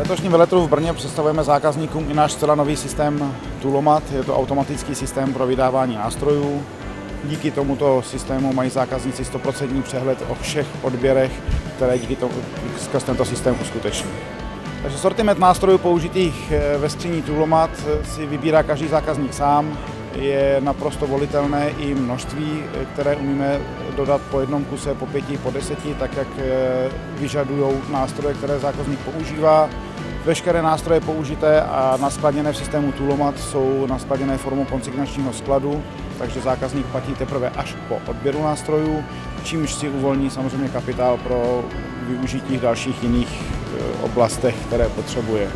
letošním veletrhu v Brně představujeme zákazníkům i náš zcela nový systém Toolomat. Je to automatický systém pro vydávání nástrojů. Díky tomuto systému mají zákazníci 100% přehled o všech odběrech, které skrz tento systém uskuteční. Takže sortiment nástrojů použitých ve skříni Toolomat si vybírá každý zákazník sám. Je naprosto volitelné i množství, které umíme dodat po jednom kuse, po 5, po 10, tak jak vyžadují nástroje, které zákazník používá. Veškeré nástroje použité a naskladněné v systému Toolomat jsou naskladněné formou konsignačního skladu, takže zákazník platí teprve až po odběru nástrojů, čímž si uvolní samozřejmě kapitál pro využití v dalších jiných oblastech, které potřebuje.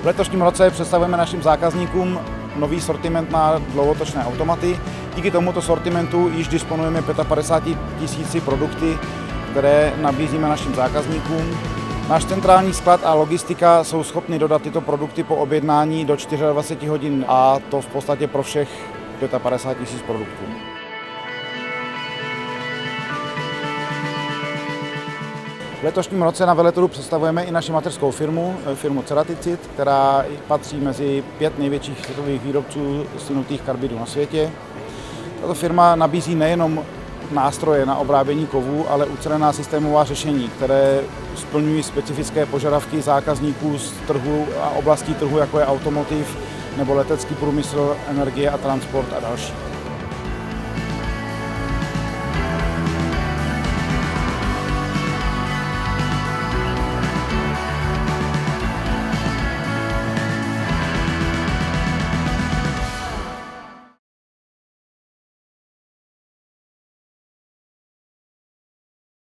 V letošním roce představujeme našim zákazníkům nový sortiment na dlouhotočné automaty. Díky tomuto sortimentu již disponujeme 55 000 produkty, které nabízíme našim zákazníkům. Náš centrální sklad a logistika jsou schopni dodat tyto produkty po objednání do 24 hodin a to v podstatě pro všech 55 000 produktů. V letošním roce na veletrhu představujeme i naši mateřskou firmu Ceraticid, která patří mezi 5 největších světových výrobců slínutých karbidů na světě. Tato firma nabízí nejenom nástroje na obrábění kovů, ale ucelená systémová řešení, které splňují specifické požadavky zákazníků z trhu a oblastí trhu, jako je automotiv nebo letecký průmysl, energie a transport a další.